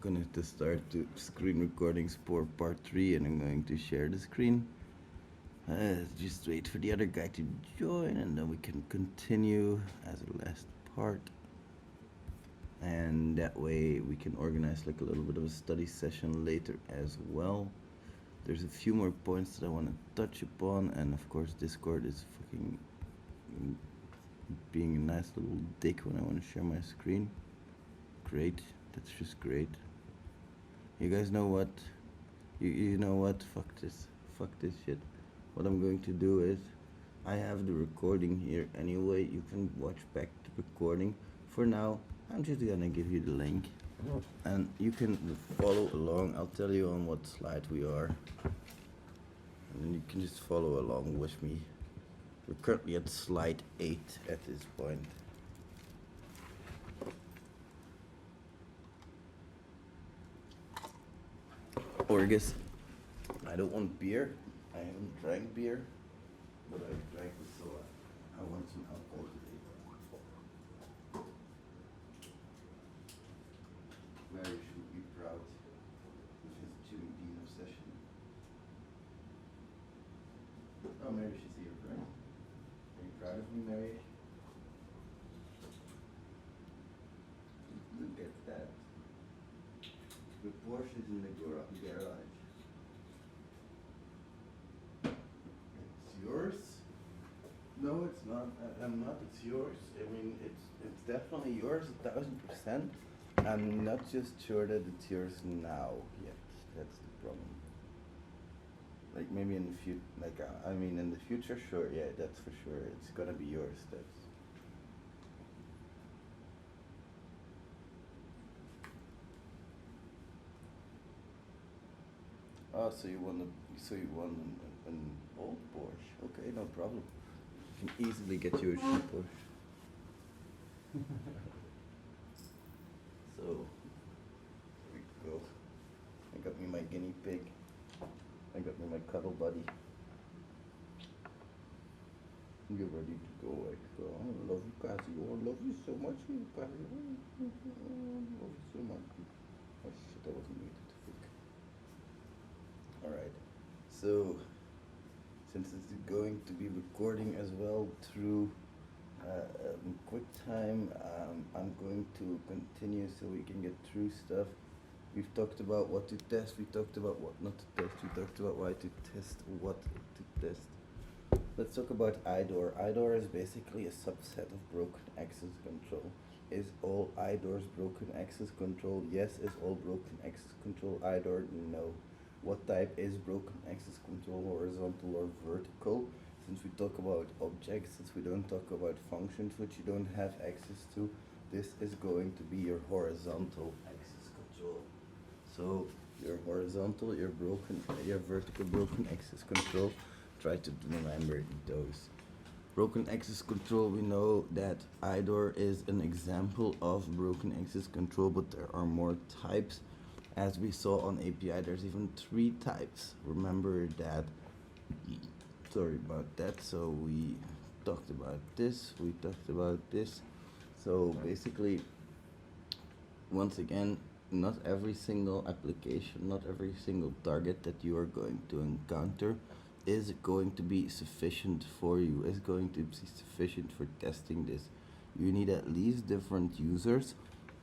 going to start the screen recordings for part 3, and I'm going to share the screen. Just wait for the other guy to join, and then we can continue as a last part. And that way we can organize like a little bit of a study session later as well. There's a few more points that I want to touch upon, and of course Discord is fucking being a nice little dick when I want to share my screen. Great, that's just great. You guys know what? You know what? Fuck this shit. What I'm going to do is, I have the recording here anyway. You can watch back the recording. For now, I'm just gonna give you the link, and you can follow along. I'll tell you on what slide we are, and then you can just follow along with me. We're currently at slide 8 at this point. Orgus, I don't want beer. I haven't drank beer, but I drank the soda. I want some alcohol today. Mary should be proud with his chewing Dino session. Oh, Mary, she's here, right? Are you proud of me, Mary? Look at that. The Porsche's in the garage. It's yours? No, it's not. I'm not. It's yours. I mean, it's definitely yours, 1,000%. I'm not just sure that it's yours now yet. That's the problem. Like maybe in the future. Like I mean, in the future, sure. Yeah, that's for sure. It's gonna be yours. That's. Oh, so you want an old Porsche? Okay, no problem. I can easily get you a cheap Porsche. So, here we go. I got me my guinea pig. I got me my cuddle buddy. You're ready to go, so I love you, Cassie. I love you so much, Cassie. I love you so much. Oh shit, that wasn't me. Alright, so since it's going to be recording as well through QuickTime, I'm going to continue so we can get through stuff. We've talked about what to test, we talked about what not to test, we talked about why to test, what to test. Let's talk about IDOR. IDOR is basically a subset of broken access control. Is all IDORs broken access control? Yes. Is all broken access control IDOR? No. What type is broken access control, horizontal or vertical? Since we talk about objects, since we don't talk about functions which you don't have access to, this is going to be your horizontal access control. So your horizontal, your vertical broken access control, try to remember those. Broken access control, we know that IDOR is an example of broken access control, but there are more types. As we saw on API, there's even 3 types. Remember that. Sorry about that. So we talked about this, we talked about this. So basically, once again, not every single application, not every single target that you are going to encounter is going to be sufficient for you, is going to be sufficient for testing this. You need at least different users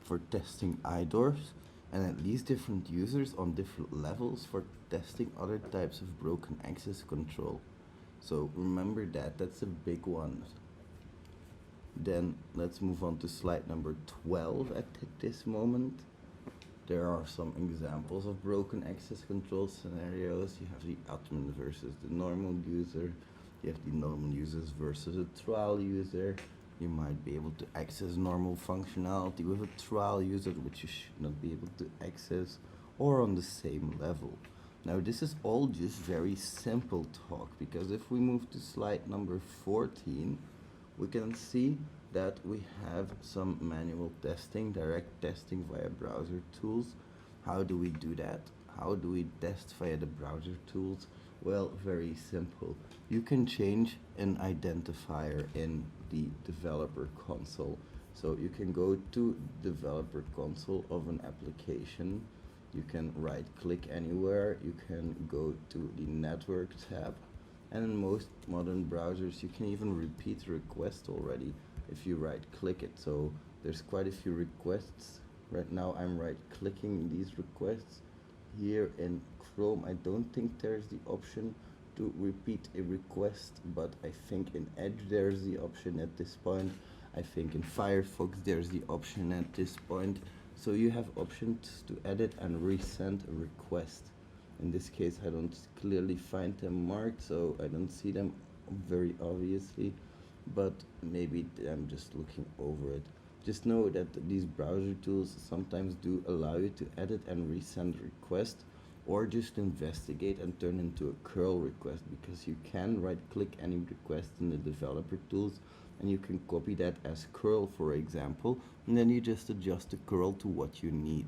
for testing IDORs, and at least different users on different levels for testing other types of broken access control. So remember that, that's a big one. Then let's move on to slide number 12 at this moment. There are some examples of broken access control scenarios. You have the admin versus the normal user. You have the normal users versus a trial user. You might be able to access normal functionality with a trial user, which you should not be able to access, or on the same level. Now this is all just very simple talk, because if we move to slide number 14, we can see that we have some manual testing, direct testing via browser tools. How do we do that? How do we test via the browser tools? Well, very simple. You can change an identifier in the developer console. So you can go to developer console of an application, you can right click anywhere, you can go to the network tab, and in most modern browsers you can even repeat request already if you right click it. So there's quite a few requests. Right now I'm right clicking these requests. Here in Chrome I don't think there's the option to repeat a request, but I think in Edge there's the option at this point. I think in Firefox there's the option at this point. So you have options to edit and resend a request. In this case I don't clearly find them marked, so I don't see them very obviously, but maybe I'm just looking over it. Just know that these browser tools sometimes do allow you to edit and resend requests, or just investigate and turn into a curl request, because you can right click any request in the developer tools and you can copy that as curl, for example, and then you just adjust the curl to what you need.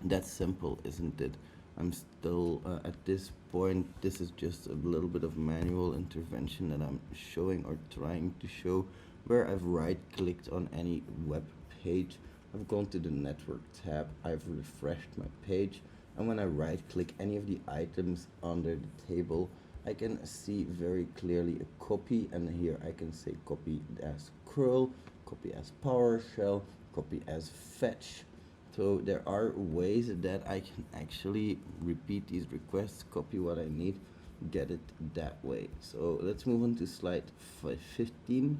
That's simple, isn't it? I'm still at this point, this is just a little bit of manual intervention that I'm showing or trying to show, where I've right clicked on any web page, I've gone to the network tab, I've refreshed my page, and when I right click any of the items under the table, I can see very clearly a copy, and here I can say copy as curl, copy as PowerShell, copy as fetch. So there are ways that I can actually repeat these requests, copy what I need, get it that way. So let's move on to slide 15.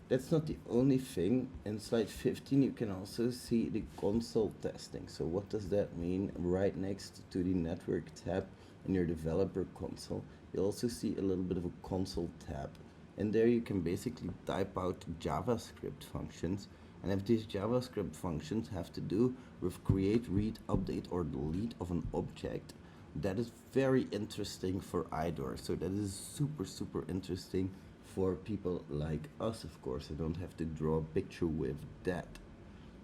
That's not the only thing. In slide 15 you can also see the console testing. So what does that mean? Right next to the network tab in your developer console, you'll also see a little bit of a console tab. And there you can basically type out JavaScript functions. And if these JavaScript functions have to do with create, read, update, or delete of an object, that is very interesting for IDOR. So that is super interesting for people like us, of course. I don't have to draw a picture with that.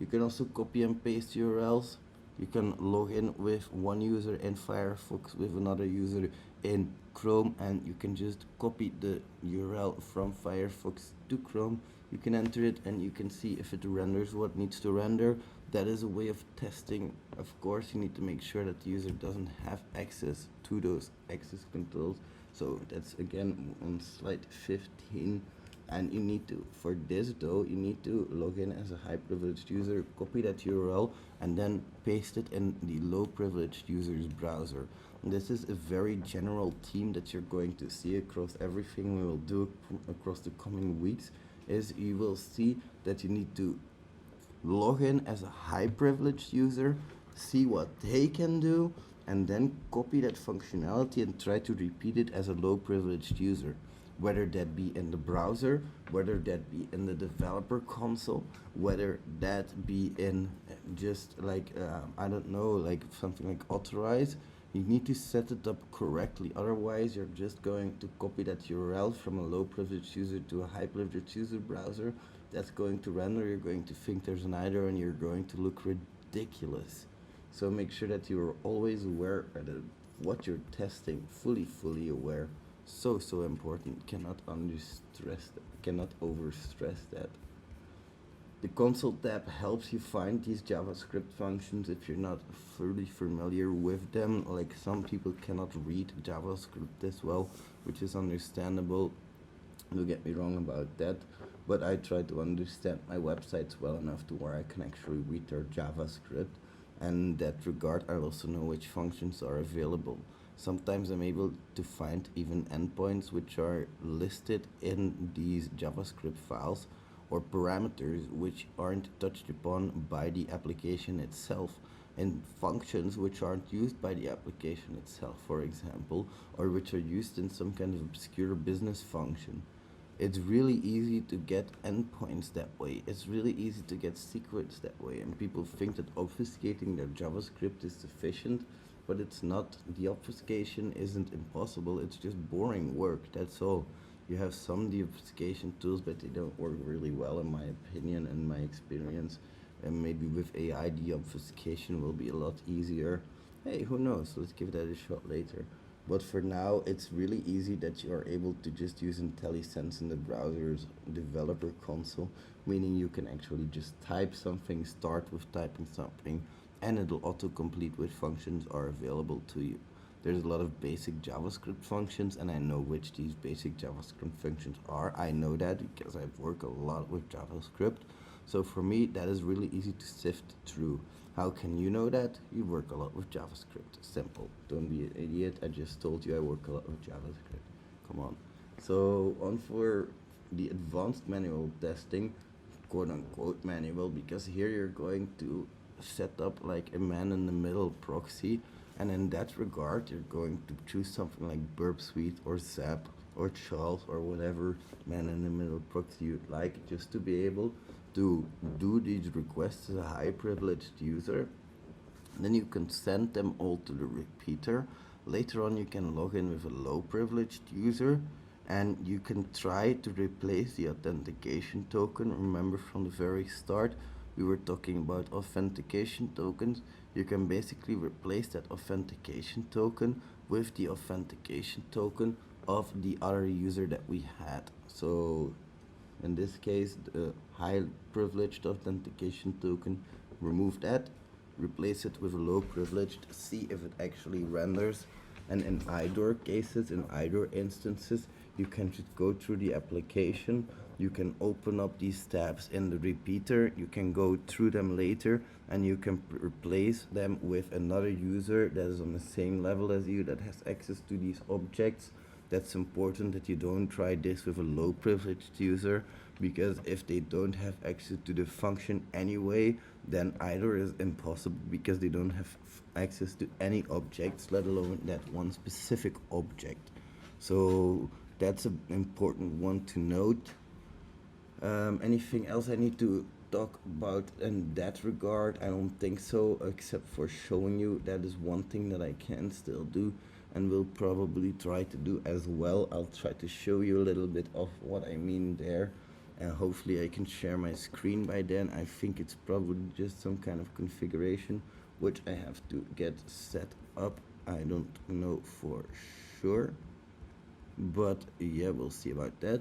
You can also copy and paste URLs. You can log in with one user in Firefox, with another user in Chrome, and you can just copy the URL from Firefox to Chrome. You can enter it and you can see if it renders what needs to render. That is a way of testing. Of course, you need to make sure that the user doesn't have access to those access controls. So that's again on slide 15. And you need to, for this though, you need to log in as a high privileged user, copy that URL, and then paste it in the low privileged user's browser. And this is a very general theme that you're going to see across everything we will do across the coming weeks, is you will see that you need to log in as a high privileged user, see what they can do, and then copy that functionality and try to repeat it as a low privileged user, whether that be in the browser, whether that be in the developer console, whether that be in just like I don't know, like something like authorize. You need to set it up correctly, otherwise you're just going to copy that URL from a low privileged user to a high privileged user browser. That's going to render, you're going to think there's an IDOR, and you're going to look ridiculous. So make sure that you're always aware of what you're testing, fully aware. So important. Cannot overstress that. The console tab helps you find these JavaScript functions if you're not fully familiar with them. Like, some people cannot read JavaScript as well, which is understandable. Don't get me wrong about that, but I try to understand my websites well enough to where I can actually read their JavaScript, and in that regard I also know which functions are available. Sometimes I'm able to find even endpoints which are listed in these JavaScript files, or parameters which aren't touched upon by the application itself, and functions which aren't used by the application itself, for example, or which are used in some kind of obscure business function. It's really easy to get endpoints that way. It's really easy to get secrets that way, and people think that obfuscating their JavaScript is sufficient, but it's not. The obfuscation isn't impossible, it's just boring work, that's all. You have some deobfuscation tools, but they don't work really well in my opinion and my experience. And maybe with AI deobfuscation will be a lot easier. Hey, who knows? Let's give that a shot later. But for now, it's really easy that you are able to just use IntelliSense in the browser's developer console, meaning you can actually just type something, start with typing something, and it'll autocomplete with functions are available to you. There's a lot of basic JavaScript functions, and I know which these basic JavaScript functions are. I know that because I've worked a lot with JavaScript. So for me, that is really easy to sift through. How can you know that? You work a lot with JavaScript. Simple. Don't be an idiot. I just told you I work a lot with JavaScript. Come on. So on for the advanced manual testing, quote unquote manual, because here you're going to set up like a man in the middle proxy, and in that regard you're going to choose something like burp suite or zap or Charles or whatever man in the middle proxy you'd like, just to be able to do these requests as a high privileged user. Then you can send them all to the repeater. Later on you can log in with a low privileged user, and you can try to replace the authentication token. Remember from the very start we were talking about authentication tokens. You can basically replace that authentication token with the authentication token of the other user that we had. So in this case, the high privileged authentication token, remove that, replace it with a low privileged, see if it actually renders. And in IDOR cases, in IDOR instances, you can just go through the application, you can open up these tabs in the repeater, you can go through them later, and you can replace them with another user that is on the same level as you, that has access to these objects. That's important that you don't try this with a low privileged user, because if they don't have access to the function anyway, then IDOR is impossible, because they don't have access to any objects, let alone that one specific object. So that's an important one to note. Anything else I need to talk about in that regard? I don't think so, except for showing you that is one thing that I can still do and will probably try to do as well. I'll try to show you a little bit of what I mean there, and hopefully I can share my screen by then. I think it's probably just some kind of configuration which I have to get set up. I don't know for sure, but yeah, we'll see about that.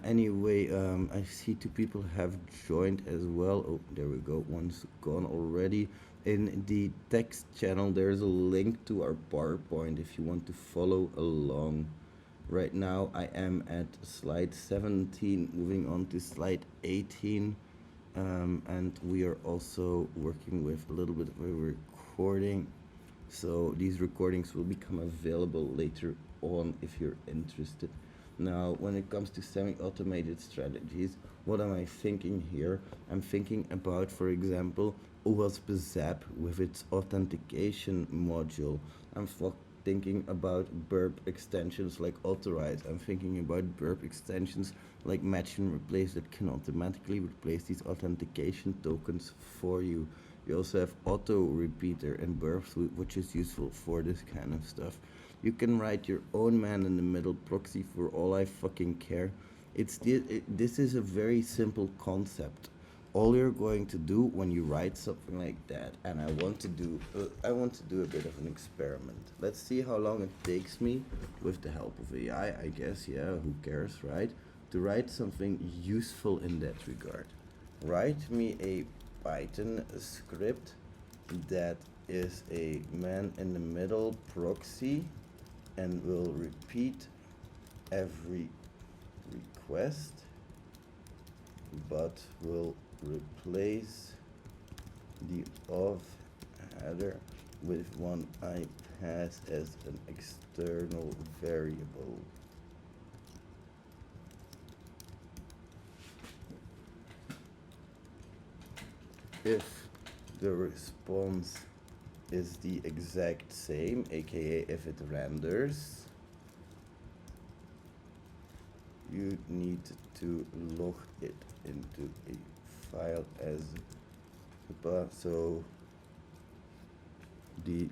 Anyway, I see two people have joined as well. Oh, there we go, one's gone already. In the text channel there's a link to our PowerPoint if you want to follow along. Right now I am at slide 17, moving on to slide 18, and we are also working with a little bit of a recording. So these recordings will become available later on if you're interested. Now, when it comes to semi-automated strategies, what am I thinking here? I'm thinking about, for example, OWASP Zap with its authentication module. I'm thinking about burp extensions like authorize. I'm thinking about burp extensions like match and replace that can automatically replace these authentication tokens for you. You also have auto repeater and burp suite, which is useful for this kind of stuff. You can write your own man in the middle proxy for all I fucking care. This is a very simple concept. All you're going to do when you write something like that, and I want to do a bit of an experiment. Let's see how long it takes me, with the help of AI, I guess. Yeah, who cares, right? To write something useful in that regard. Write me a Python script that is a man in the middle proxy and will repeat every request, but will replace the auth header with one I pass as an external variable. If the response is the exact same, aka if it renders, you need to log it into a file as so the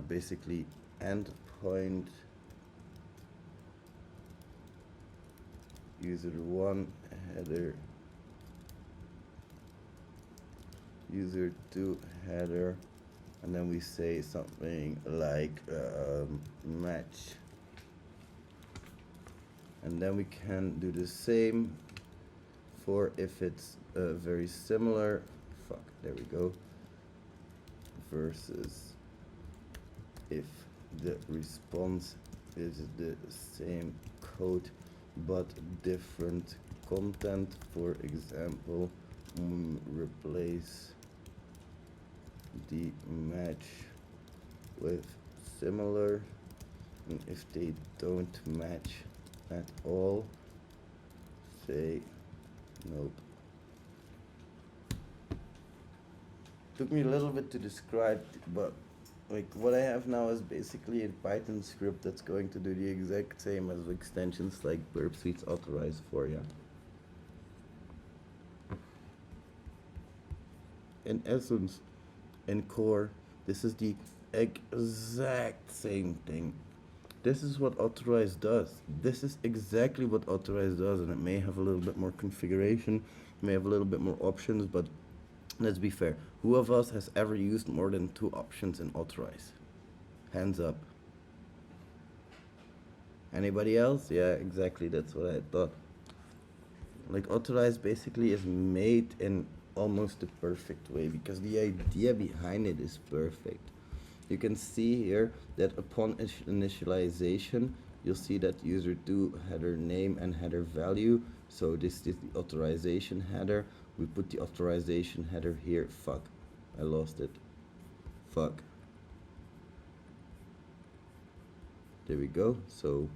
basically endpoint user1 header user2 header and then we say something like match, and then we can do the same for if it's very similar, there we go, versus if the response is the same code but different content. For example, replace the match with similar, and if they don't match at all, say nope. Took me a little bit to describe, but like what I have now is basically a Python script that's going to do the exact same as extensions like Burp Suite's authorize for you. In essence, in core, this is the exact same thing. This is what authorize does. This is exactly what authorize does, and it may have a little bit more configuration, may have a little bit more options, but let's be fair. Who of us has ever used more than 2 options in authorize? Hands up. Anybody else? Yeah, exactly. That's what I thought. Like authorize basically is made in almost the perfect way because the idea behind it is perfect. You can see here that upon initialization, you'll see that user2 header name and header value. So this is the authorization header. We put the authorization header here. Fuck, I lost it. Fuck. There we go. So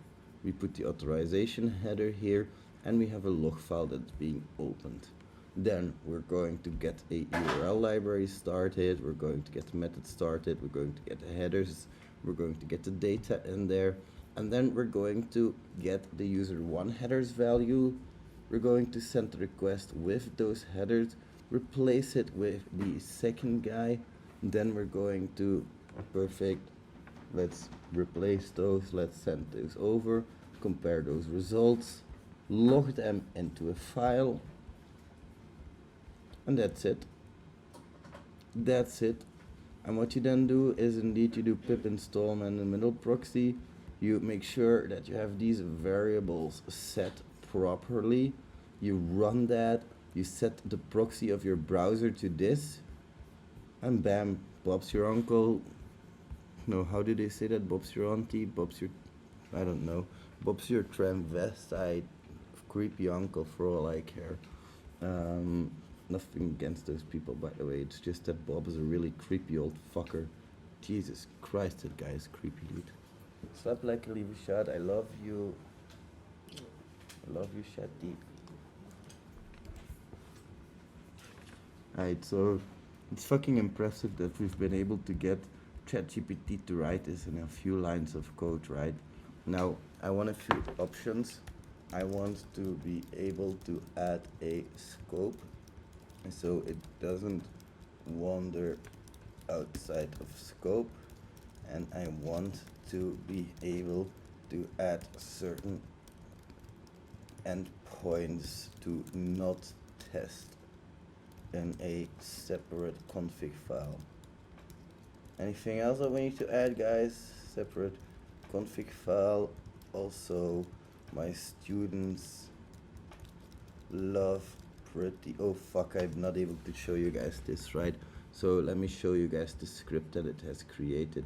we put the authorization header here, and we have a log file that's being opened. Then we're going to get a URL library started, we're going to get the method started, we're going to get the headers, we're going to get the data in there, and then we're going to get the user1 headers value. We're going to send the request with those headers, replace it with the second guy, then we're going to, perfect, let's replace those, let's send those over, compare those results, log them into a file, and that's it. That's it. And what you then do is indeed you do pip install man in the middle proxy. You make sure that you have these variables set properly. You run that. You set the proxy of your browser to this. And bam, Bob's your uncle. No, how do they say that? Bob's your auntie, Bob's your, I don't know. Bob's your transvestite creepy uncle for all I care. Nothing against those people, by the way. It's just that Bob is a really creepy old fucker. Jesus Christ, that guy is creepy, dude. Slap like a leave a shot. I love you. I love you, shot deep. Alright, so it's fucking impressive that we've been able to get ChatGPT to write this in a few lines of code, right? Now, I want a few options. I want to be able to add a scope so it doesn't wander outside of scope, and I want to be able to add certain endpoints to not test in a separate config file. Anything else that we need to add, guys? Separate config file. Also, my students love pretty, oh fuck, I'm not able to show you guys this, right? So let me show you guys the script that it has created,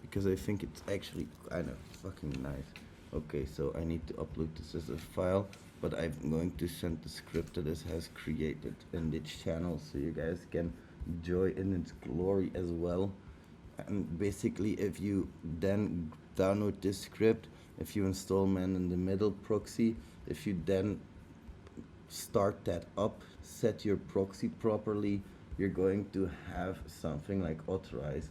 because I think it's actually kind of fucking nice. Okay, so I need to upload this as a file, but I'm going to send the script that it has created in this channel so you guys can enjoy in its glory as well. And basically, if you then download this script, if you install man in the middle proxy, if you then start that up, set your proxy properly, you're going to have something like authorize.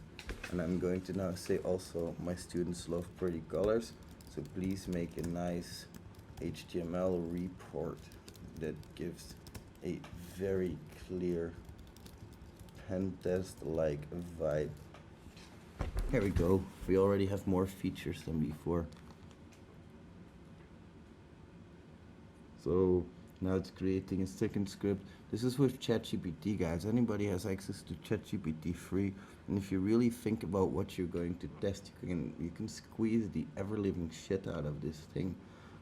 And I'm going to now say also, my students love pretty colors, so please make a nice HTML report that gives a very clear pen test like vibe. Here we go. We already have more features than before. So Now it's creating a second script. This is with ChatGPT, guys. Anybody has access to ChatGPT free, and if you really think about what you're going to test, you can squeeze the ever living shit out of this thing.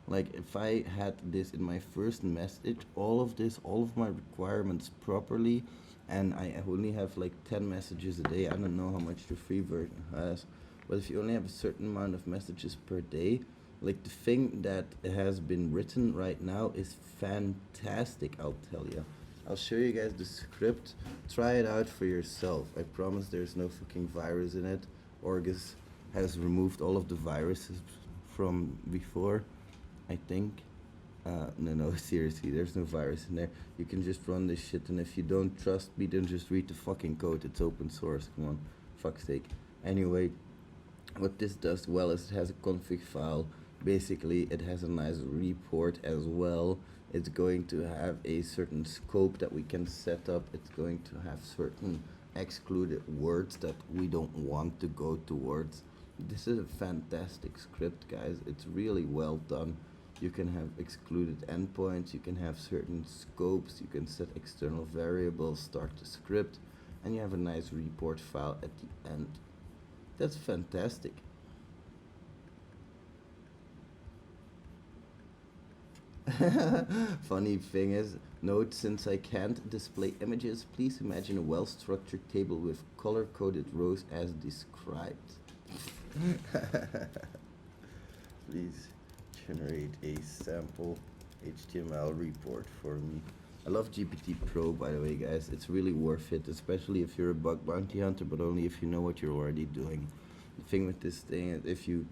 Like if I had this in my first message, all of my requirements properly, and I only have like 10 messages a day. I don't know how much the free version has, but if you only have a certain amount of messages per day, like the thing that has been written right now is fantastic, I'll tell you. I'll show you guys the script. Try it out for yourself. I promise there's no fucking virus in it. Orgus has removed all of the viruses from before, I think. No, seriously, there's no virus in there. You can just run this shit, and if you don't trust me, then just read the fucking code. It's open source. Come on, fuck's sake. Anyway, what this does well is it has a config file. Basically, it has a nice report as well. It's going to have a certain scope that we can set up. It's going to have certain excluded words that we don't want to go towards. This is a fantastic script, guys. It's really well done. You can have excluded endpoints, you can have certain scopes, you can set external variables, start the script, and you have a nice report file at the end. That's fantastic. Funny thing is, note, since I can't display images, please imagine a well-structured table with color-coded rows as described. Please generate a sample HTML report for me. I love GPT Pro, by the way, guys. It's really worth it, especially if you're a bug bounty hunter, but only if you know what you're already doing. The thing with this thing is, if you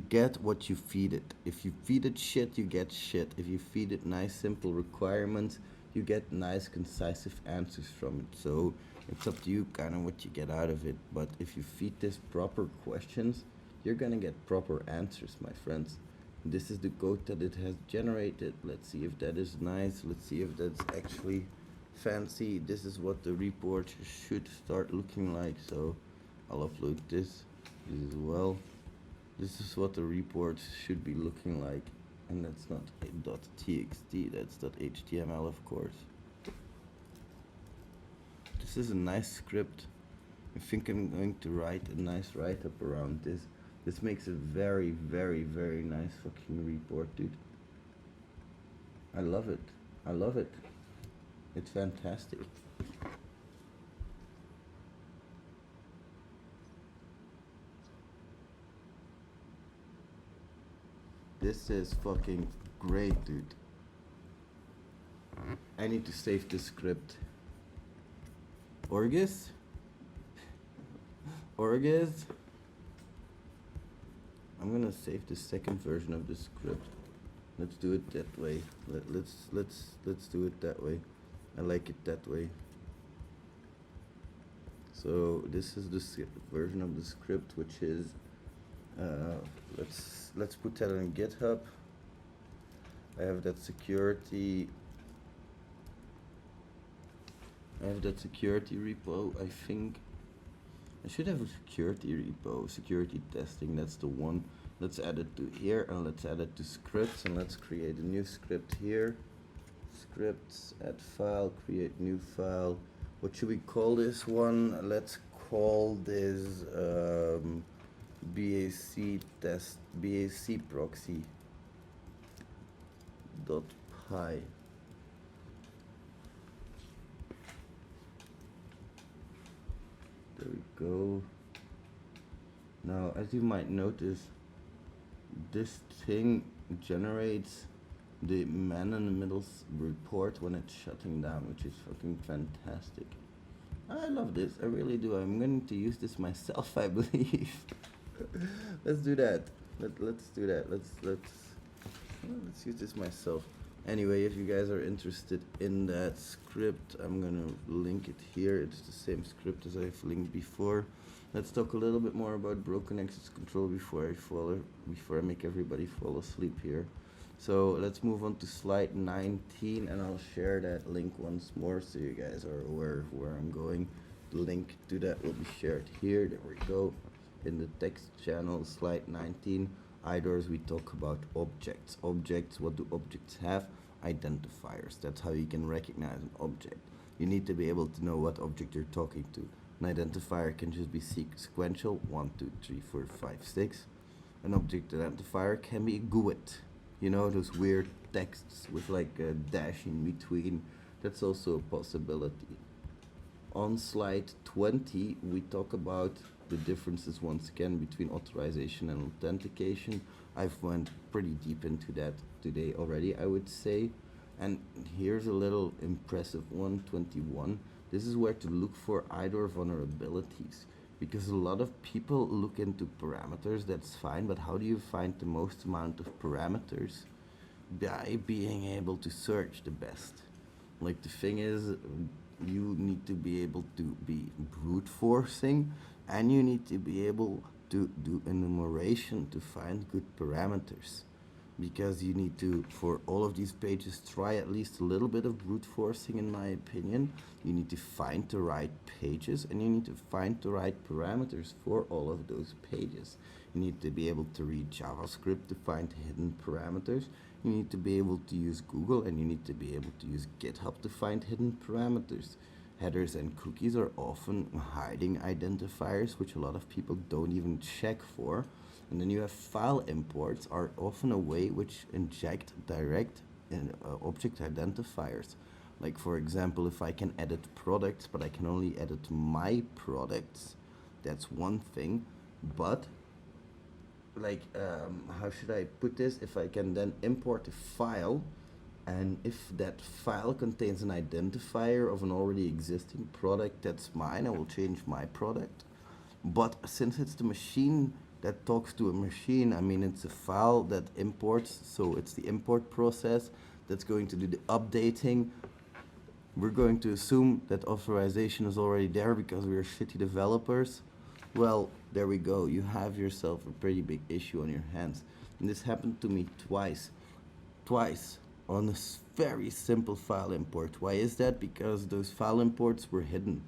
get what you feed it. If you feed it shit, you get shit. If you feed it nice, simple requirements, you get nice, concise answers from it. So it's up to you kind of what you get out of it. But if you feed this proper questions, you're gonna get proper answers, my friends. This is the code that it has generated. Let's see if that is nice. Let's see if that's actually fancy. This is what the report should start looking like. So I'll upload this as well. This is what the report should be looking like. And that's not .txt, that's .html, of course. This is a nice script. I think I'm going to write a nice write-up around this. This makes a very, very, very nice fucking report, dude. I love it. I love it. It's fantastic. This is fucking great, dude. I need to save this script. Orgus? Orgus? I'm gonna save the second version of the script. Let's do it that way. Let's do it that way. I like it that way. So this is the version of the script, which is let's put that on GitHub. I have that security repo. I think I should have a security repo, security testing. That's the one. Let's add it to here, and let's add it to scripts, and let's create a new script here. Scripts, add file, create new file. What should we call this one? Let's call this BAC test, BAC proxy .py. There we go. Now, as you might notice, this thing generates the man in the middle report when it's shutting down, which is fucking fantastic. I love this. I really do. I'm going to use this myself, I believe. Let's do that. Let's do that. Let's use this myself. Anyway, if you guys are interested in that script, I'm gonna link it here. It's the same script as I've linked before. Let's talk a little bit more about broken access control before I make everybody fall asleep here. So let's move on to slide 19, and I'll share that link once more so you guys are aware of where I'm going. The link to that will be shared here. There we go. In the text channel, slide 19. IDORs, we talk about objects. Objects, what do objects have? identifiers. That's how you can recognize an object. You need to be able to know what object you're talking to. An identifier can just be sequential, 1, 2, 3, 4, 5, 6. An object identifier can be a GUID. You know, those weird texts with like a dash in between. That's also a possibility. On slide 20, we talk about the differences once again between authorization and authentication. I've went pretty deep into that today already, I would say. And here's a little impressive one, 21. This is where to look for IDOR vulnerabilities. Because a lot of people look into parameters, that's fine, but how do you find the most amount of parameters? By being able to search the best. Like the thing is, you need to be able to be brute forcing, and you need to be able to do enumeration to find good parameters. Because you need to, for all of these pages, try at least a little bit of brute forcing, in my opinion. You need to find the right pages, and you need to find the right parameters for all of those pages. You need to be able to read JavaScript to find hidden parameters. You need to be able to use Google, and you need to be able to use GitHub to find hidden parameters. Headers and cookies are often hiding identifiers, which a lot of people don't even check for. And then you have file imports are often a way which inject direct object identifiers. Like for example, if I can edit products, but I can only edit my products, that's one thing. But like, how should I put this? If I can then import a file, and if that file contains an identifier of an already existing product that's mine, I will change my product. But since it's the machine that talks to a machine, I mean, it's a file that imports, so it's the import process that's going to do the updating. We're going to assume that authorization is already there because we're shitty developers. Well, there we go. You have yourself a pretty big issue on your hands. And this happened to me twice. Twice on a very simple file import. Why is that? Because those file imports were hidden.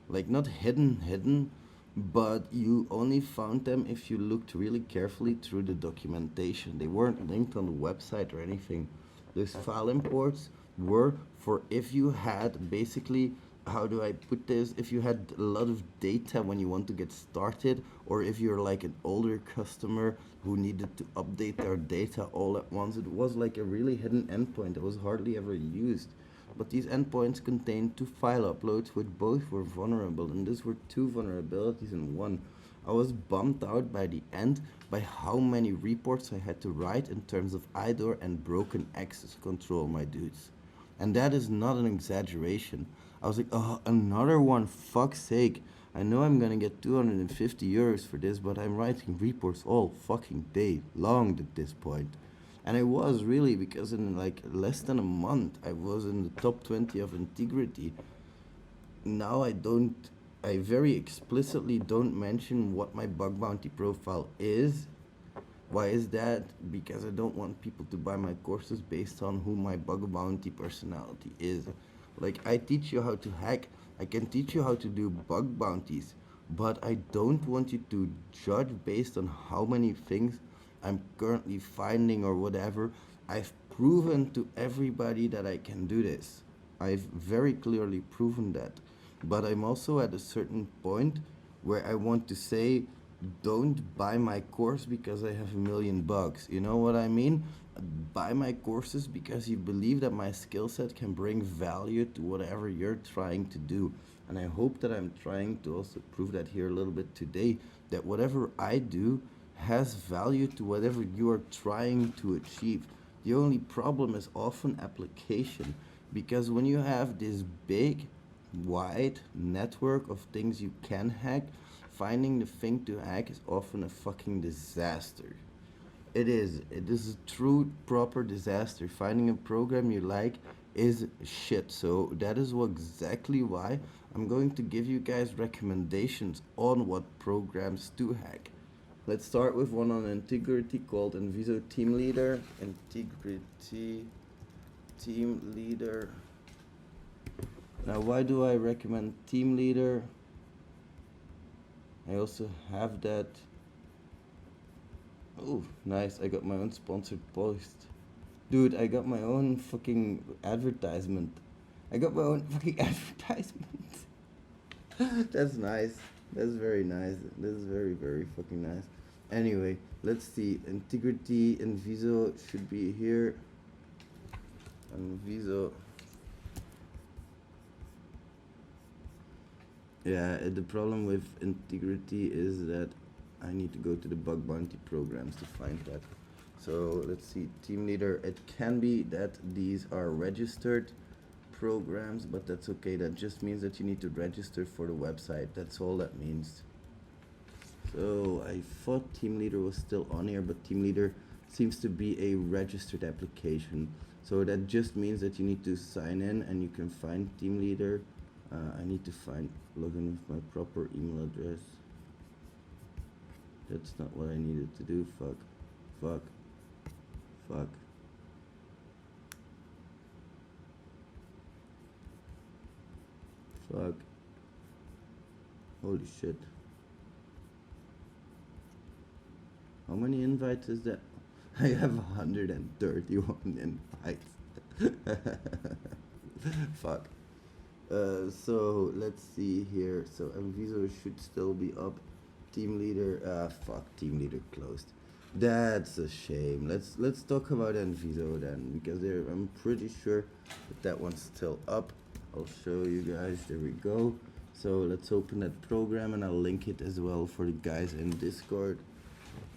Like, not hidden, but you only found them if you looked really carefully through the documentation. They weren't linked on the website or anything. Those file imports were for if you had basically, how do I put this, if you had a lot of data when you want to get started, or if you're like an older customer who needed to update their data all at once. It was like a really hidden endpoint that was hardly ever used. But these endpoints contained 2 file uploads, which both were vulnerable, and these were 2 vulnerabilities in one. I was bummed out by the end by how many reports I had to write in terms of IDOR and broken access control, my dudes. And that is not an exaggeration. I was like, oh, another one, fuck's sake. I know I'm gonna get 250 euros for this, but I'm writing reports all fucking day long at this point. And I was really, because in like less than a month, I was in the top 20 of integrity. Now I very explicitly don't mention what my bug bounty profile is. Why is that? Because I don't want people to buy my courses based on who my bug bounty personality is. Like, I teach you how to hack, I can teach you how to do bug bounties, but I don't want you to judge based on how many things I'm currently finding or whatever. I've proven to everybody that I can do this. I've very clearly proven that. But I'm also at a certain point where I want to say, don't buy my course because I have a million bugs. You know what I mean? Buy my courses because you believe that my skill set can bring value to whatever you're trying to do. And I hope that I'm trying to also prove that here a little bit today, that whatever I do has value to whatever you are trying to achieve. The only problem is often application, because when you have this big, wide network of things you can hack, finding the thing to hack is often a fucking disaster. It is a true proper disaster. Finding a program you like is shit. So that is exactly why I'm going to give you guys recommendations on what programs to hack. Let's start with one on integrity called Inviso Team Leader. Integrity Team Leader. Now, why do I recommend Team Leader? I also have that. Oh, nice. I got my own sponsored post. Dude, I got my own fucking advertisement. I got my own fucking advertisement. That's nice. That's very nice. That's very, very fucking nice. Anyway, let's see. Integrity and Viso should be here. And Viso. Yeah, the problem with integrity is that I need to go to the bug bounty programs to find that. So let's see, team leader. It can be that these are registered programs, but that's okay. That just means that you need to register for the website. That's all that means. So I thought team leader was still on here, but team leader seems to be a registered application. So that just means that you need to sign in and you can find team leader. I need to login with my proper email address. That's not what I needed to do. Fuck. Holy shit. How many invites is that? I have 131 invites. Fuck. So let's see here. So Mviso should still be up. Team leader. Fuck. Team leader closed. That's a shame. Let's talk about Mviso then, because I'm pretty sure that one's still up. I'll show you guys. There we go. So let's open that program and I'll link it as well for the guys in Discord.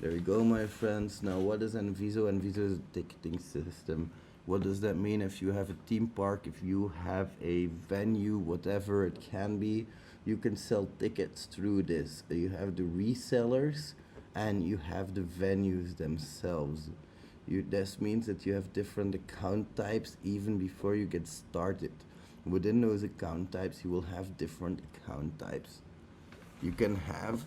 There we go, my friends. Now, what is Mviso? Mviso is a ticketing system. What does that mean? If you have a theme park, if you have a venue, whatever it can be, you can sell tickets through this. You have the resellers and you have the venues themselves. This means that you have different account types even before you get started. Within those account types, you will have different account types. You can have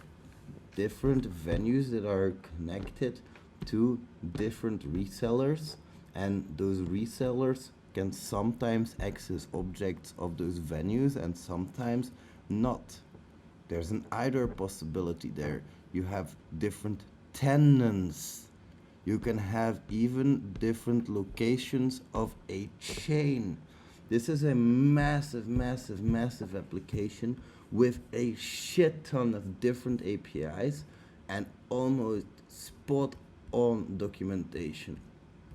different venues that are connected to different resellers, and those resellers can sometimes access objects of those venues and sometimes not. There's an IDOR possibility there. You have different tenants. You can have even different locations of a chain. This is a massive application with a shit ton of different APIs and almost spot on documentation.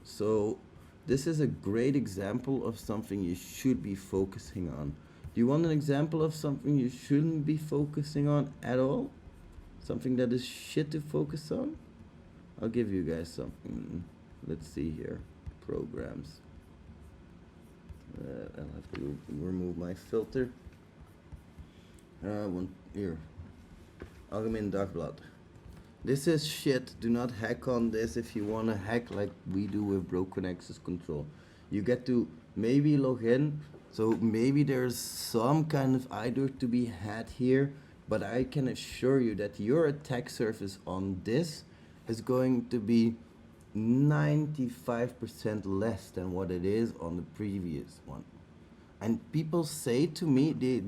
So this is a great example of something you should be focusing on. Do you want an example of something you shouldn't be focusing on at all? Something that is shit to focus on? I'll give you guys something. Let's see here. Programs. I'll have to remove my filter. Here. Algemeen Dagblad. This is shit. Do not hack on this if you want to hack like we do with broken access control. You get to maybe log in. So maybe there's some kind of IDOR to be had here. But I can assure you that your attack surface on this is going to be 95% less than what it is on the previous one. And people say to me, they